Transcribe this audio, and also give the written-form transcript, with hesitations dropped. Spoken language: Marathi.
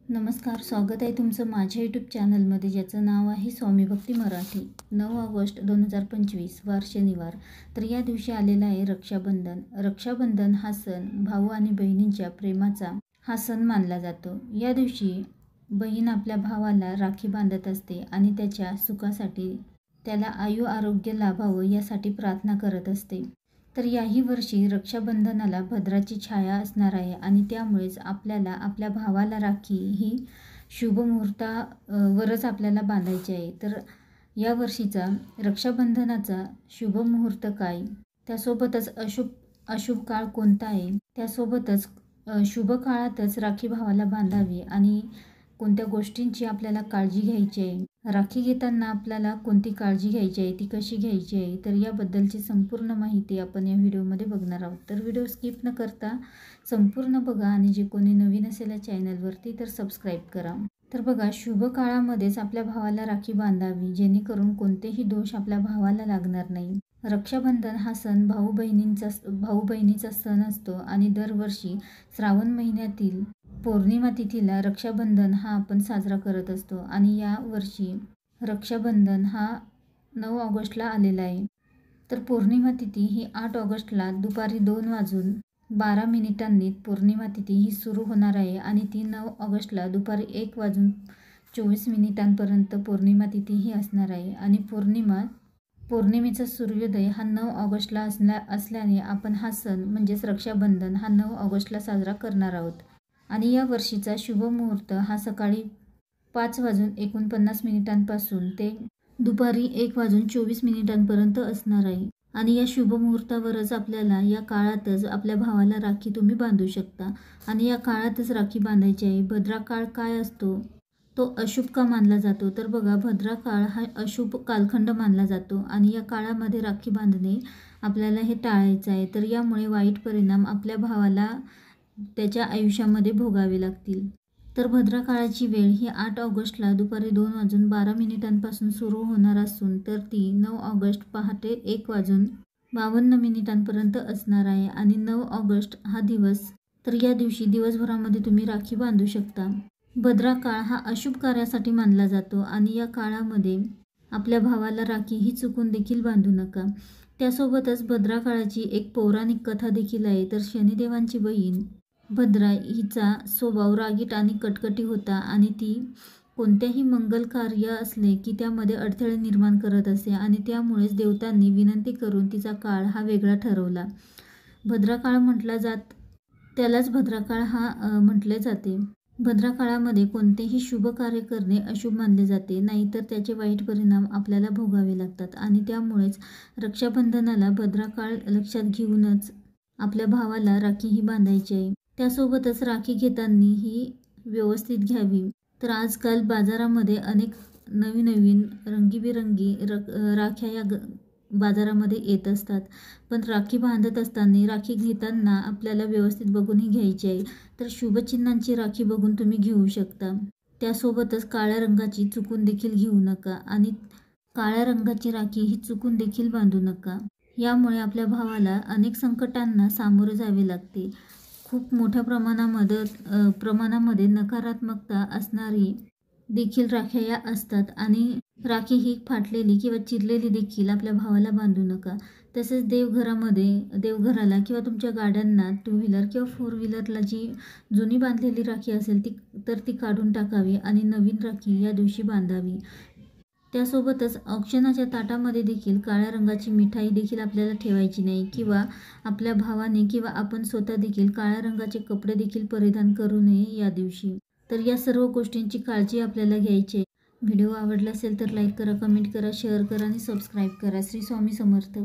नमस्कार, स्वागत आहे तुमचं माझ्या यूट्यूब चॅनलमध्ये, ज्याचं नाव आहे स्वामी भक्ती मराठी। 9 ऑगस्ट 2025 वार शनिवार। तर या दिवशी आलेला आहे रक्षाबंधन। रक्षाबंधन हा सण भाऊ आणि बहिणींच्या प्रेमाचा हा सण मानला जातो। या दिवशी बहीण आपल्या भावाला राखी बांधत असते आणि त्याच्या सुखासाठी, त्याला आयु आरोग्य लाभावं यासाठी प्रार्थना करत असते। तर याही वर्षी रक्षाबंधनाला भद्राची छाया असणार आहे आणि त्यामुळेच आपल्याला आपल्या भावाला राखी ही शुभ मुहूर्तावरच आपल्याला बांधायची आहे। तर या वर्षीचा रक्षाबंधनाचा शुभ मुहूर्त काय, त्यासोबतच अशुभ काळ कोणता आहे, त्यासोबतच शुभ काळातच राखी भावाला बांधावी आणि कोणत्या गोष्टींची आपल्याला काळजी घ्यायची आहे, राखी घेताना आपल्याला कोणती काळजी घ्यायची आहे, ती कशी घ्यायची आहे, तर याबद्दलची संपूर्ण माहिती आपण या व्हिडिओमध्ये बघणार आहोत। तर व्हिडिओ स्किप न करता संपूर्ण बघा आणि जे कोणी नवीन असेल या चॅनलवरती तर सबस्क्राईब करा। तर बघा, शुभ काळामध्येच आपल्या भावाला राखी बांधावी, जेणेकरून कोणतेही दोष आपल्या भावाला लागणार नाही। रक्षाबंधन हा सण भाऊ बहिणीचा सण असतो आणि दरवर्षी श्रावण महिन्यातील पौर्णिमा तिथीला रक्षाबंधन हा आपण साजरा करत असतो आणि या वर्षी रक्षाबंधन हा 9 ऑगस्टला आलेला आहे। तर पौर्णिमा तिथी ही 8 ऑगस्टला दुपारी 2:12 पौर्णिमा तिथी ही सुरू होणार आहे आणि ती 9 ऑगस्टला दुपारी 1:24 पौर्णिमा तिथी ही असणार आहे। आणि पौर्णिमेचा सूर्योदय हा 9 ऑगस्टला असल्याने आपण हा सण म्हणजेच रक्षाबंधन हा 9 ऑगस्टला साजरा करणार आहोत। आणि या वर्षीचा शुभ मुहूर्त हा सकाळी 5:49 पासून ते दुपारी 1:24 असणार आहे। आणि या शुभ मुहूर्तावरच आपल्याला या काळातच आपल्या भावाला राखी तुम्ही बांधू शकता आणि या काळातच राखी बांधायची आहे। भद्रा काळ काय असतो, तो अशुभ का मानला जातो, तर बघा, भद्रा काळ हा अशुभ कालखंड मानला जातो आणि या काळामध्ये राखी बांधणे आपल्याला हे टाळायचं आहे। तर यामुळे वाईट परिणाम आपल्या भावाला त्याच्या आयुष्यामध्ये भोगावे लागतील। तर भद्रा काळाची वेळ ही 8 ऑगस्टला दुपारी 2:12 सुरू होणार असून तर ती 9 ऑगस्ट पहाटे 1:52 असणार आहे। आणि 9 ऑगस्ट हा दिवस, तर या दिवशी दिवसभरामध्ये तुम्ही राखी बांधू शकता। भद्रा काळ हा अशुभ कार्यासाठी मानला जातो आणि या काळामध्ये आपल्या भावाला राखी ही चुकून देखील बांधू नका। त्यासोबतच भद्रा काळाची एक पौराणिक कथा देखील आहे। तर शनिदेवांची बहीण भद्रा हिचा स्वभाव रागीट आणि कटकटी होता आणि ती कोणत्याही मंगल कार्य असले की त्यामध्ये अडथळे निर्माण करत असे आणि त्यामुळेच देवतांनी विनंती करून तिचा काळ हा वेगळा ठरवला। भद्रा काळ त्यालाच भद्रा काळ हा म्हटले जाते। भद्रा काळामध्ये कोणतेही शुभ कार्य करणे अशुभ मानले जाते, नाहीतर त्याचे वाईट परिणाम आपल्याला भोगावे लागतात। आणि त्यामुळेच रक्षाबंधनाला भद्रा काळ लक्षात घेऊनच आपल्या भावाला राखी ही बांधायची आहे। त्यासोबतच राखी घेताना ही व्यवस्थित घ्यावी। तर आजकाल बाजारामध्ये अनेक नवीन रंगीबिरंगी राख्या या बाजारामध्ये येत असतात, पण राखी बांधत असताना, राखी घेताना आपल्याला व्यवस्थित बघून ही घ्यायची आहे। तर शुभचिन्हांची राखी बघून तुम्ही घेऊ शकता। त्यासोबतच काळ्या रंगाची चुकून देखील घेऊ नका आणि काळ्या रंगाची राखी ही चुकून देखील बांधू नका। यामुळे आपल्या भावाला अनेक संकटांना सामोरे जावे लागते। खूप मोठ्या प्रमाणामध्ये नकारात्मकता असणारी देखील राख्या या असतात आणि राखी ही फाटलेली किंवा चिरलेली देखील आपल्या भावाला बांधू नका। तसेच देवघराला किंवा तुमच्या गाड्यांना 2 व्हीलर किंवा 4 व्हीलरला जी जुनी बांधलेली राखी असेल ती काढून टाकावी आणि नवीन राखी या दिवशी बांधावी। त्यासोबतच औक्षणाच्या ताटामध्ये देखील काळ्या रंगाची मिठाई देखील आपल्याला ठेवायची नाही किंवा आपल्या भावाने किंवा आपण स्वतः देखील काळ्या रंगाचे कपडे देखील परिधान करू नये या दिवशी। तर या सर्व गोष्टींची काळजी आपल्याला घ्यायची आहे। व्हिडिओ आवडला असेल तर लाईक करा, कमेंट करा, शेअर करा आणि सबस्क्राईब करा। श्री स्वामी समर्थ।